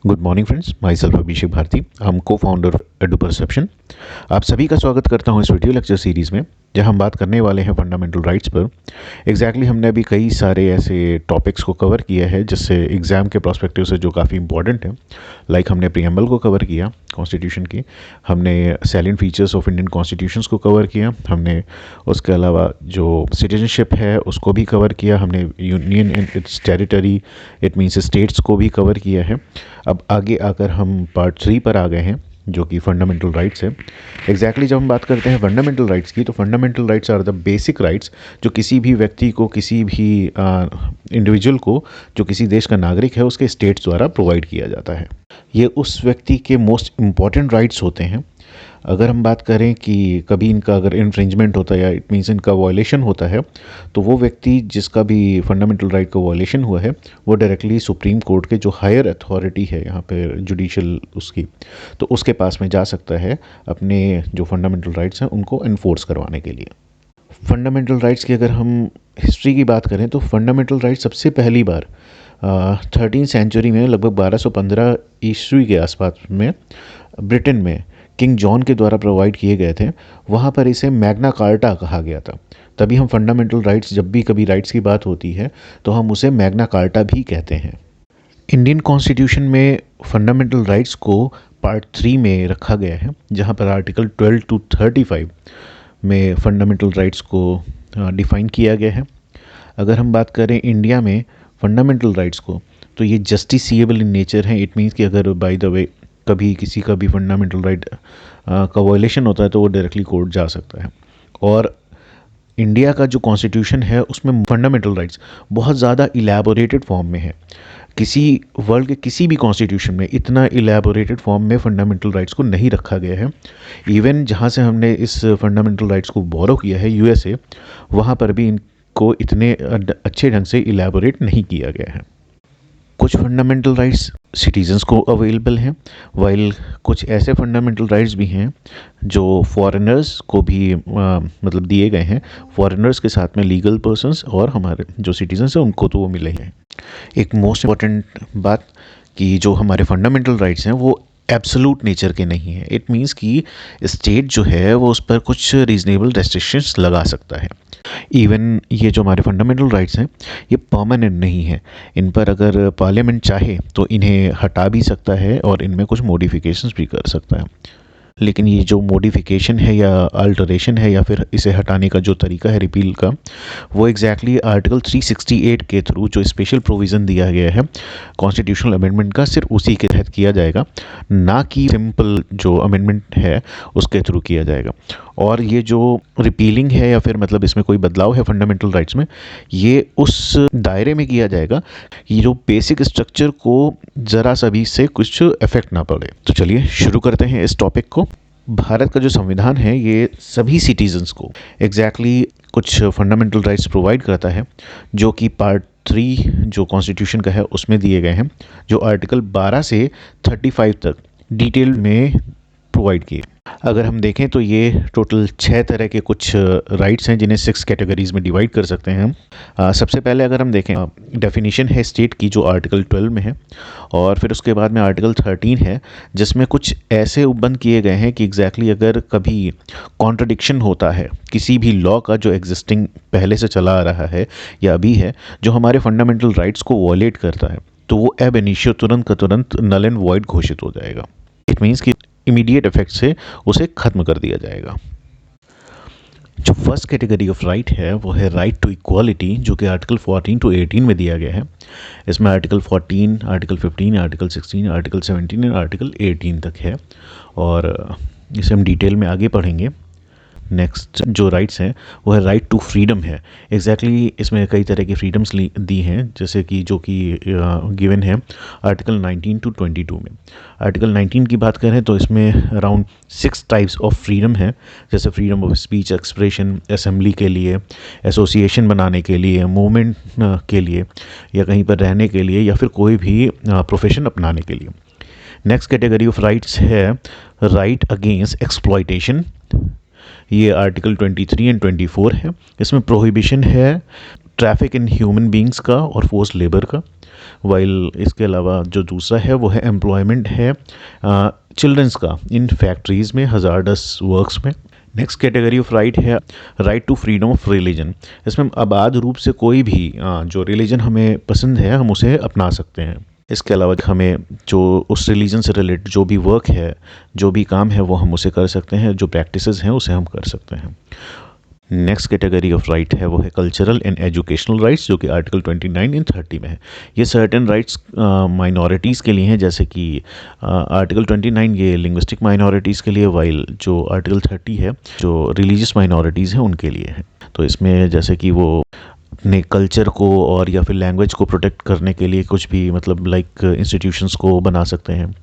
Good morning friends, myself Abhishek Bharti, हम को founder edu perception. आप सभी का स्वागत करता हूं इस वीडियो लेक्चर सीरीज़ में, जहां हम बात करने वाले हैं फंडामेंटल राइट्स पर। हमने अभी कई सारे ऐसे टॉपिक्स को कवर किया है जिससे एग्ज़ाम के प्रोस्पेक्टिव से जो काफ़ी इंपॉर्टेंट है। लाइक हमने प्रीएम्बल को कवर किया कॉन्स्टिट्यूशन की, हमने salient features of Indian constitutions को कवर किया, हमने उसके अलावा जो सिटीजनशिप है उसको भी कवर किया, हमने union and it's territory it means states को भी कवर किया है। अब आगे आकर हम पार्ट 3 पर आ गए हैं जो कि फंडामेंटल राइट्स है। जब हम बात करते हैं फंडामेंटल राइट्स की, तो fundamental rights are the basic rights जो किसी भी व्यक्ति को, किसी भी इंडिविजुअल को जो किसी देश का नागरिक है उसके स्टेट्स द्वारा प्रोवाइड किया जाता है। ये उस व्यक्ति के मोस्ट इम्पॉर्टेंट राइट्स होते हैं। अगर हम बात करें कि कभी इनका अगर इन्फ्रिंजमेंट होता है या इट मीन्स इनका वायलेशन होता है, तो वो व्यक्ति जिसका भी फंडामेंटल राइट का वायलेशन हुआ है वो डायरेक्टली सुप्रीम कोर्ट के जो हायर अथॉरिटी है यहाँ पे जुडिशल उसकी, तो उसके पास में जा सकता है अपने जो फंडामेंटल राइट्स हैं उनको इन्फोर्स करवाने के लिए। फंडामेंटल राइट्स की अगर हम हिस्ट्री की बात करें तो फंडामेंटल राइट्स सबसे पहली बार 13वीं सेंचुरी में लगभग 1215 ईस्वी के आसपास में ब्रिटेन में किंग जॉन के द्वारा प्रोवाइड किए गए थे। वहाँ पर इसे मैग्ना कार्टा कहा गया था। तभी हम फंडामेंटल राइट्स, जब भी कभी राइट्स की बात होती है तो हम उसे मैग्ना कार्टा भी कहते हैं। इंडियन कॉन्स्टिट्यूशन में फंडामेंटल राइट्स को पार्ट 3 में रखा गया है, जहाँ पर आर्टिकल 12 to 35 में फंडामेंटल राइट्स को डिफ़ाइन किया गया है। अगर हम बात करें इंडिया में फंडामेंटल राइट्स को, तो ये जस्टिसिएबल इन नेचर है। इट मीन्स कि अगर बाय द वे कभी किसी का भी फंडामेंटल राइट का वायलेशन होता है तो वो डायरेक्टली कोर्ट जा सकता है। और इंडिया का जो कॉन्स्टिट्यूशन है उसमें फंडामेंटल राइट्स बहुत ज़्यादा इलैबोरेटेड फॉर्म में है। किसी वर्ल्ड के किसी भी कॉन्स्टिट्यूशन में इतना इलैबोरेटेड फॉर्म में फंडामेंटल राइट्स को नहीं रखा गया है। इवन जहाँ से हमने इस फंडामेंटल राइट्स को बोरो किया है, यूएसए, वहाँ पर भी इनको इतने अच्छे ढंग से इलैबोरेट नहीं किया गया है। कुछ फंडामेंटल राइट्स सिटीजन्स को अवेलेबल हैं, वाइल कुछ ऐसे फंडामेंटल राइट्स भी हैं जो फॉरेनर्स को भी मतलब दिए गए हैं। फॉरेनर्स के साथ में लीगल पर्सन्स और हमारे जो सिटीजन्स हैं उनको तो वो मिले हैं। एक मोस्ट इम्पॉर्टेंट बात कि जो हमारे फंडामेंटल राइट्स हैं वो एब्सोलूट नेचर के नहीं है। इट मीन्स कि स्टेट जो है वो उस पर कुछ रीजनेबल रेस्ट्रिक्शंस लगा सकता है। इवन ये जो हमारे फंडामेंटल राइट्स हैं ये परमानेंट नहीं है। इन पर अगर पार्लियामेंट चाहे तो इन्हें हटा भी सकता है और इनमें कुछ मॉडिफिकेशंस भी कर सकता है। लेकिन ये जो मॉडिफिकेशन है या अल्टरेशन है या फिर इसे हटाने का जो तरीका है रिपील का, वो एग्जैक्टली आर्टिकल 368 के थ्रू जो स्पेशल प्रोविज़न दिया गया है कॉन्स्टिट्यूशनल अमेंडमेंट का, सिर्फ उसी के तहत किया जाएगा, ना कि सिंपल जो अमेंडमेंट है उसके थ्रू किया जाएगा। और ये जो रिपीलिंग है या फिर मतलब इसमें कोई बदलाव है फंडामेंटल राइट्स में, ये उस दायरे में किया जाएगा ये जो बेसिक स्ट्रक्चर को ज़रा सा भी से कुछ इफेक्ट ना पड़े। तो चलिए शुरू करते हैं इस टॉपिक को। भारत का जो संविधान है ये सभी सिटीजन्स को एग्जैक्टली कुछ फंडामेंटल राइट्स प्रोवाइड करता है, जो कि पार्ट 3 जो कॉन्स्टिट्यूशन का है उसमें दिए गए हैं, जो आर्टिकल 12 से 35 तक डिटेल में प्रोवाइड किए। अगर हम देखें तो ये टोटल 6 तरह के कुछ राइट्स हैं जिन्हें 6 कैटेगरीज में डिवाइड कर सकते हैं हम। सबसे पहले अगर हम देखें डेफिनेशन है स्टेट की जो आर्टिकल 12 में है, और फिर उसके बाद में आर्टिकल 13 है जिसमें कुछ ऐसे उपबंध किए गए हैं कि एग्जैक्टली अगर कभी कॉन्ट्रडिक्शन होता है किसी भी लॉ का जो एग्जिस्टिंग पहले से चला आ रहा है या अभी है, जो हमारे फंडामेंटल राइट्स को वॉयलेट करता है, तो वो एब इनिशियो तुरंत का तुरंत नल एंड वॉइड घोषित हो जाएगा। इट मीन्स कि इमीडिएट इफेक्ट से उसे खत्म कर दिया जाएगा। जो फर्स्ट कैटेगरी ऑफ राइट है वो है राइट टू इक्वालिटी, जो कि आर्टिकल 14 to 18 में दिया गया है। इसमें आर्टिकल 14, आर्टिकल 15, आर्टिकल 16, आर्टिकल 17 और आर्टिकल 18 तक है, और इसे हम डिटेल में आगे पढ़ेंगे। नेक्स्ट जो राइट्स हैं वो है राइट टू फ्रीडम है। एग्जैक्टली इसमें कई तरह की फ्रीडम्स दी हैं, जैसे कि जो कि गिवन है आर्टिकल 19 to 22 में। आर्टिकल 19 की बात करें तो इसमें अराउंड 6 टाइप्स ऑफ फ्रीडम है, जैसे freedom of speech, expression, assembly के लिए, एसोसिएशन बनाने के लिए, मूवमेंट के लिए, या कहीं पर रहने के लिए, या फिर कोई भी प्रोफेशन अपनाने के लिए। नेक्स्ट कैटेगरी ऑफ राइट्स है राइट अगेंस्ट एक्सप्लॉयटेशन। ये आर्टिकल 23 एंड 24 है। इसमें प्रोहिबिशन है ट्रैफिक इन ह्यूमन बींग्स का और फोर्स लेबर का। वाइल इसके अलावा जो दूसरा है वो है एम्प्लॉयमेंट है चिल्ड्रंस का इन फैक्ट्रीज़ में, हजार्डस वर्क्स में। नेक्स्ट कैटेगरी ऑफ राइट है right to freedom of religion. इसमें हम आबाद रूप से कोई भी जो रिलीजन हमें पसंद है हम उसे अपना सकते हैं। इसके अलावा हमें जो उस रिलीजन से रिलेटेड जो भी वर्क है, जो भी काम है, वो हम उसे कर सकते हैं, जो प्रैक्टिसेस हैं उसे हम कर सकते हैं। नेक्स्ट कैटेगरी ऑफ राइट है वो है कल्चरल एंड एजुकेशनल राइट्स, जो कि आर्टिकल 29 इन 30 में है। ये सर्टेन राइट्स माइनॉरिटीज़ के लिए हैं, जैसे कि आर्टिकल 29 ये लिंग्विस्टिक माइनॉरिटीज़ के लिए, वाइल जो आर्टिकल 30 है जो रिलीजियस माइनॉरिटीज़ हैं उनके लिए है। तो इसमें जैसे कि वो अपने कल्चर को और या फिर लैंग्वेज को प्रोटेक्ट करने के लिए कुछ भी मतलब लाइक इंस्टीट्यूशंस को बना सकते हैं।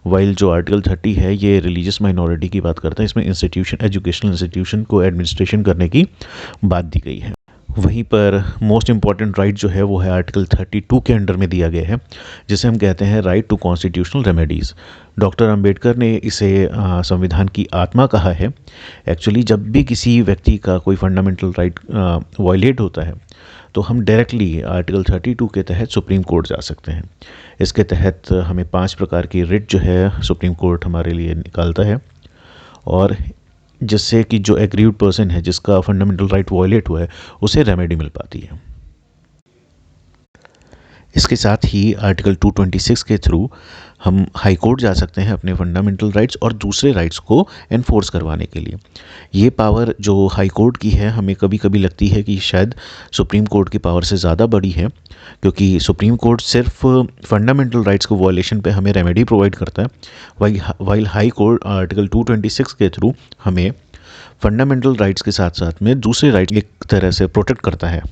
वाइल जो आर्टिकल 30 है ये रिलीजियस माइनॉरिटी की बात करता है, इसमें इंस्टीट्यूशन, एजुकेशनल इंस्टीट्यूशन को एडमिनिस्ट्रेशन करने की बात दी गई है। वहीं पर मोस्ट इम्पॉर्टेंट राइट जो है वो है आर्टिकल 32 के अंडर में दिया गया है, जिसे हम कहते हैं right to constitutional remedies. Doctor Ambedkar ने इसे संविधान की आत्मा कहा है। एक्चुअली जब भी किसी व्यक्ति का कोई फंडामेंटल राइट वायलेट होता है तो हम डायरेक्टली आर्टिकल 32 के तहत सुप्रीम कोर्ट जा सकते हैं। इसके तहत हमें 5 प्रकार की रिट जो है सुप्रीम कोर्ट हमारे लिए निकालता है, और जिससे कि जो एग्रीव्ड पर्सन है जिसका फंडामेंटल राइट वायलेट हुआ है उसे रेमेडी मिल पाती है। इसके साथ ही आर्टिकल 226 के थ्रू हम हाई कोर्ट जा सकते हैं अपने फंडामेंटल राइट्स और दूसरे राइट्स को एनफोर्स करवाने के लिए। ये पावर जो हाई कोर्ट की है हमें कभी कभी लगती है कि शायद सुप्रीम कोर्ट की पावर से ज़्यादा बड़ी है, क्योंकि सुप्रीम कोर्ट सिर्फ फंडामेंटल राइट्स को वायलेशन पे हमें रेमेडी प्रोवाइड करता है, वाइल हाई कोर्ट आर्टिकल 226 के थ्रू हमें फंडामेंटल राइट्स के साथ साथ में दूसरे राइट एक तरह से प्रोटेक्ट करता है।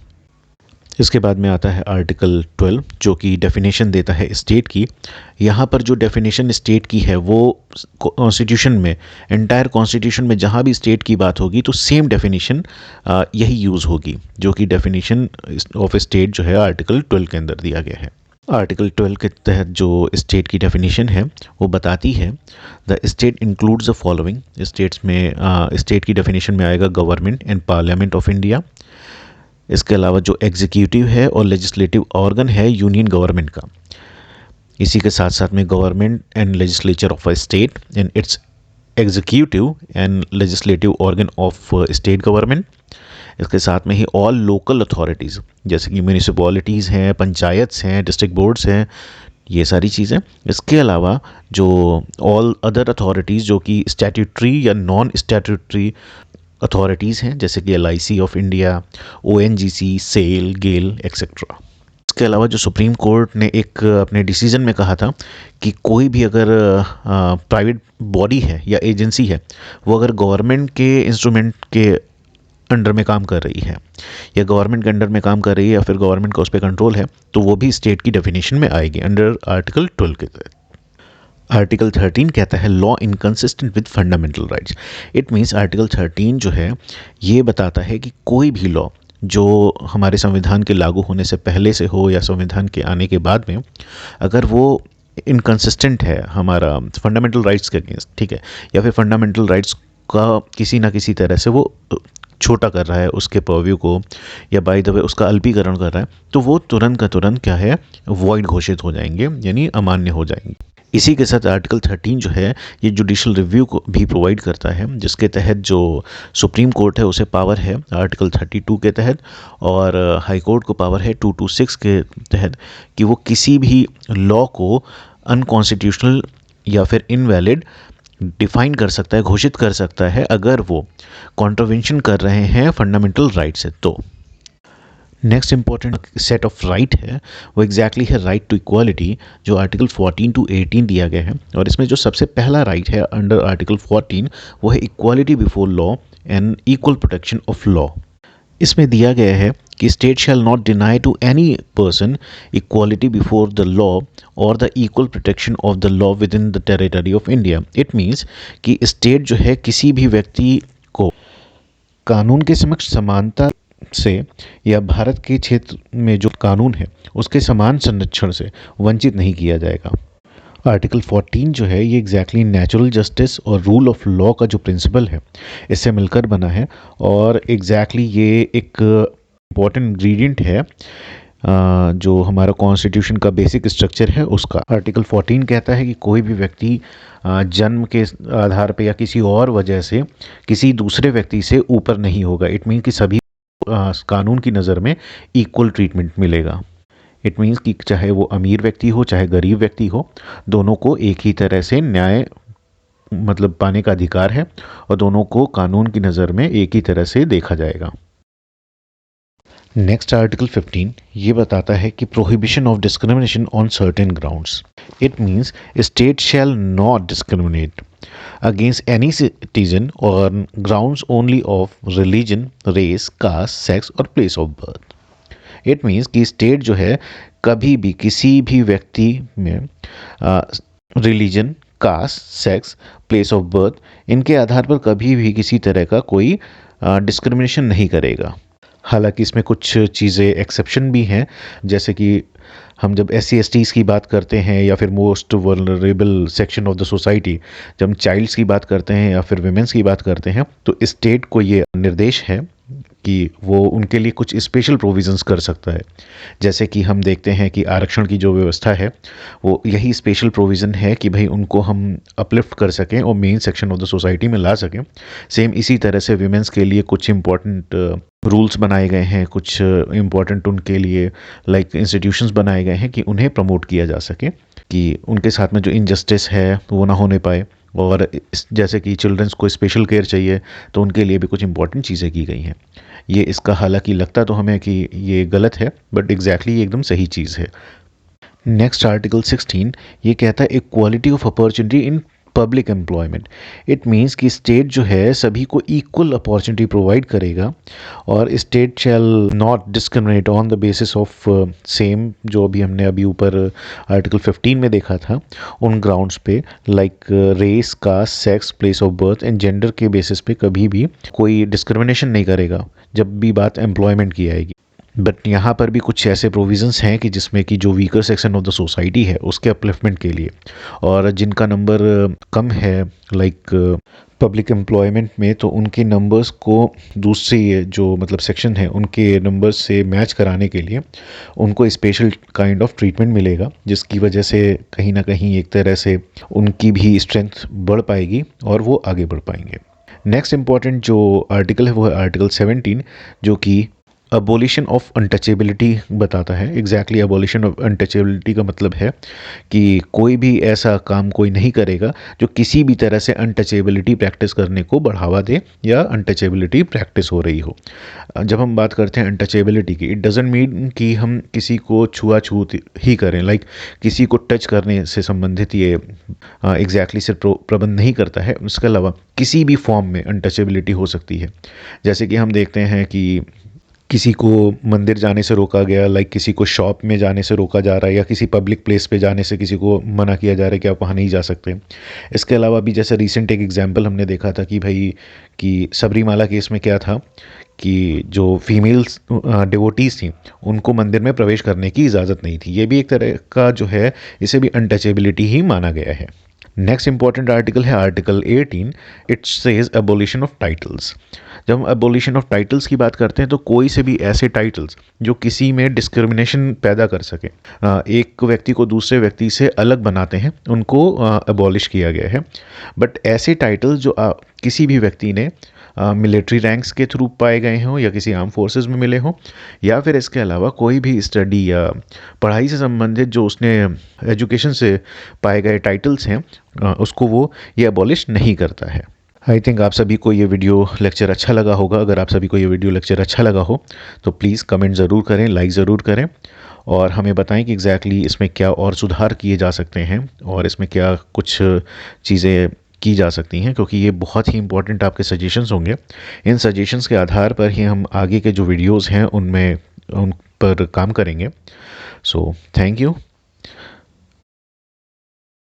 इसके बाद में आता है आर्टिकल 12 जो कि डेफिनेशन देता है स्टेट की। यहाँ पर जो डेफिनेशन स्टेट की है वो कॉन्स्टिट्यूशन में, एंटायर कॉन्स्टिट्यूशन में जहाँ भी स्टेट की बात होगी तो सेम डेफिनेशन यही यूज़ होगी, जो कि डेफिनेशन ऑफ स्टेट जो है आर्टिकल 12 के अंदर दिया गया है। आर्टिकल 12 के तहत जो स्टेट की डेफिनेशन है वो बताती है the state includes the following. States में स्टेट की डेफिनेशन में आएगा government and parliament of India. इसके अलावा जो एग्जीक्यूटिव है और लेजिस्लेटिव ऑर्गन है यूनियन गवर्नमेंट का। इसी के साथ साथ में government and legislature of a state and it's executive and legislative organ of state government. इसके साथ में ही ऑल लोकल अथॉरिटीज़ जैसे कि म्यूनिसिपैलिटीज़ हैं, पंचायत्स हैं, डिस्ट्रिक्ट बोर्ड्स हैं, ये सारी चीज़ें। इसके अलावा जो ऑल अदर अथॉरिटीज़ जो कि स्टैट्यूटरी या नॉन स्टैट्यूटरी अथॉरिटीज़ हैं, जैसे कि LIC of India, ONGC, SAIL, GAIL etcetera. इसके अलावा जो सुप्रीम कोर्ट ने एक अपने डिसीजन में कहा था कि कोई भी अगर प्राइवेट बॉडी है या एजेंसी है वो अगर गवर्नमेंट के इंस्ट्रूमेंट के अंडर में काम कर रही है या गवर्नमेंट के अंडर में काम कर रही है या फिर गवर्नमेंट का उस पर कंट्रोल है तो वो भी स्टेट की डेफिनेशन में आएगी अंडर आर्टिकल 12 के तहत। आर्टिकल 13 कहता है law inconsistent with fundamental rights. It means article 13 जो है ये बताता है कि कोई भी लॉ जो हमारे संविधान के लागू होने से पहले से हो या संविधान के आने के बाद में, अगर वो इनकंसिस्टेंट है हमारा फंडामेंटल राइट्स के अगेंस्ट, ठीक है, या फिर फंडामेंटल राइट्स का किसी ना किसी तरह से वो छोटा कर रहा है उसके पर्व्यू को, या बाय द वे उसका अल्पीकरण कर रहा है, तो वो तुरंत का तुरंत क्या है वॉइड घोषित हो जाएंगे, यानी अमान्य हो जाएंगे। इसी के साथ आर्टिकल 13 जो है ये जुडिशल रिव्यू को भी प्रोवाइड करता है, जिसके तहत जो सुप्रीम कोर्ट है उसे पावर है आर्टिकल 32 के तहत, और हाई कोर्ट को पावर है 226 के तहत कि वो किसी भी लॉ को अनकॉन्स्टिट्यूशनल या फिर इनवैलिड डिफाइन कर सकता है, घोषित कर सकता है अगर वो कॉन्ट्रवेंशन कर रहे हैं फंडामेंटल राइट से। तो next important set of right है वो एग्जैक्टली है राइट टू इक्वालिटी, जो आर्टिकल 14 to 18 दिया गया है। और इसमें जो सबसे पहला राइट है अंडर आर्टिकल 14 वो है equality before law and equal protection of law. इसमें दिया गया है कि state shall not deny to any person equality before the law और the equal protection of the law within the territory of India. It means कि state जो है किसी भी व्यक्ति को कानून के समक्ष समानता से या भारत के क्षेत्र में जो कानून है उसके समान संरक्षण से वंचित नहीं किया जाएगा। आर्टिकल 14 जो है ये एग्जैक्टली नेचुरल जस्टिस और रूल ऑफ लॉ का जो प्रिंसिपल है इससे मिलकर बना है, और एग्जैक्टली ये एक इम्पॉर्टेंट इंग्रेडिएंट है जो हमारा कॉन्स्टिट्यूशन का बेसिक स्ट्रक्चर है उसका। आर्टिकल 14 कहता है कि कोई भी व्यक्ति जन्म के आधार पे या किसी और वजह से किसी दूसरे व्यक्ति से ऊपर नहीं होगा। इट मीन कि सभी कानून की नज़र में इक्वल ट्रीटमेंट मिलेगा। इट मीन्स कि चाहे वो अमीर व्यक्ति हो चाहे गरीब व्यक्ति हो, दोनों को एक ही तरह से न्याय मतलब पाने का अधिकार है और दोनों को कानून की नज़र में एक ही तरह से देखा जाएगा। नेक्स्ट आर्टिकल 15 ये बताता है कि prohibition of discrimination on certain grounds. It means state shall not discriminate against any citizen on grounds only of religion, race, caste, sex और place of birth. It means कि स्टेट जो है कभी भी किसी भी व्यक्ति में religion, caste, sex, place of birth इनके आधार पर कभी भी किसी तरह का कोई डिस्क्रिमिनेशन नहीं करेगा। हालांकि इसमें कुछ चीज़ें एक्सेप्शन भी हैं, जैसे कि हम जब SC/STs की बात करते हैं या फिर most vulnerable section of the society, जब हम चाइल्ड्स की बात करते हैं या फिर वुमेन्स की बात करते हैं, तो स्टेट को ये निर्देश है कि वो उनके लिए कुछ स्पेशल प्रोविज़न्स कर सकता है। जैसे कि हम देखते हैं कि आरक्षण की जो व्यवस्था है वो यही स्पेशल प्रोविज़न है कि भाई उनको हम अपलिफ्ट कर सकें और main section of the society में ला सकें। सेम इसी तरह से विमेंस के लिए कुछ इम्पॉर्टेंट रूल्स बनाए गए हैं, कुछ इम्पॉर्टेंट उनके लिए लाइक इंस्टीट्यूशंस बनाए गए हैं कि उन्हें प्रमोट किया जा सके, कि उनके साथ में जो इनजस्टिस है वो ना होने पाए। और जैसे कि चिल्ड्रंस को स्पेशल केयर चाहिए तो उनके लिए भी कुछ इंपॉर्टेंट चीज़ें की गई हैं। ये इसका हालांकि लगता तो हमें कि ये गलत है, बट एग्जैक्टली ये एकदम सही चीज़ है। नेक्स्ट आर्टिकल 16 ये कहता है equality of opportunity in public employment. It means कि स्टेट जो है सभी को इक्वल अपॉर्चुनिटी प्रोवाइड करेगा और state shall not discriminate on the basis of same, जो अभी हमने अभी ऊपर आर्टिकल 15 में देखा था, उन ग्राउंड्स पे like race, caste, sex, place of birth and gender के बेसिस पे कभी भी कोई डिस्क्रिमिनेशन नहीं करेगा जब भी बात एम्प्लॉयमेंट की आएगी। बट यहाँ पर भी कुछ ऐसे प्रोविज़न्स हैं कि जिसमें कि जो weaker section of the society है उसके अपलिफ्टमेंट के लिए और जिनका नंबर कम है लाइक पब्लिक एम्प्लॉयमेंट में, तो उनके नंबर्स को दूसरी जो मतलब सेक्शन है उनके नंबर्स से मैच कराने के लिए उनको स्पेशल काइंड ऑफ ट्रीटमेंट मिलेगा, जिसकी वजह से कहीं ना कहीं एक तरह से उनकी भी स्ट्रेंथ बढ़ पाएगी और वो आगे बढ़ पाएंगे। नेक्स्ट इम्पॉर्टेंट जो आर्टिकल है वो है आर्टिकल 17, जो कि अबोलिशन ऑफ अनटचेबिलिटी बताता है। एग्जैक्टली अबोलिशन ऑफ अनटचेबिलिटी का मतलब है कि कोई भी ऐसा काम कोई नहीं करेगा जो किसी भी तरह से अनटचेबिलिटी प्रैक्टिस करने को बढ़ावा दे या अनटचेबिलिटी प्रैक्टिस हो रही हो। जब हम बात करते हैं अनटचेबिलिटी की, इट डजंट मीन कि हम किसी को छुआछूत ही करें, लाइक किसी को टच करने से संबंधित ये एग्जैक्टली सिर्फ प्रबंध नहीं करता है। उसके अलावा किसी भी फॉर्म में अनटचेबिलिटी हो सकती है। जैसे कि हम देखते हैं कि किसी को मंदिर जाने से रोका गया, लाइक किसी को शॉप में जाने से रोका जा रहा है या किसी पब्लिक प्लेस पे जाने से किसी को मना किया जा रहा है कि आप वहाँ नहीं जा सकते। इसके अलावा भी जैसे रिसेंट एक एग्जांपल हमने देखा था कि भाई कि सबरीमाला केस में क्या था कि जो फीमेल्स डिवोटीज़ थी उनको मंदिर में प्रवेश करने की इजाज़त नहीं थी। ये भी एक तरह का जो है इसे भी अनटचेबिलिटी ही माना गया है। नेक्स्ट इंपॉर्टेंट आर्टिकल है article 18। It says abolition of titles. जब हम एबोलिशन ऑफ टाइटल्स की बात करते हैं तो कोई से भी ऐसे टाइटल्स जो किसी में डिस्क्रिमिनेशन पैदा कर सके, एक व्यक्ति को दूसरे व्यक्ति से अलग बनाते हैं, उनको एबॉलिश किया गया है। बट ऐसे टाइटल्स जो किसी भी व्यक्ति ने मिलिट्री रैंक्स के थ्रू पाए गए हों या किसी आर्म फोर्सेस में मिले हों या फिर इसके अलावा कोई भी स्टडी या पढ़ाई से संबंधित जो उसने एजुकेशन से पाए गए टाइटल्स हैं, उसको वो ये एबॉलिश नहीं करता है। आई थिंक आप सभी को ये वीडियो लेक्चर अच्छा लगा होगा। अगर आप सभी को ये वीडियो लेक्चर अच्छा लगा हो तो प्लीज़ कमेंट ज़रूर करें, लाइक ज़रूर करें और हमें बताएं कि एग्जैक्टली इसमें क्या और सुधार किए जा सकते हैं और इसमें क्या कुछ चीज़ें की जा सकती हैं, क्योंकि ये बहुत ही इंपॉर्टेंट आपके सजेशंस होंगे। इन सजेशंस के आधार पर ही हम आगे के जो वीडियोस हैं उन पर काम करेंगे। So thank you.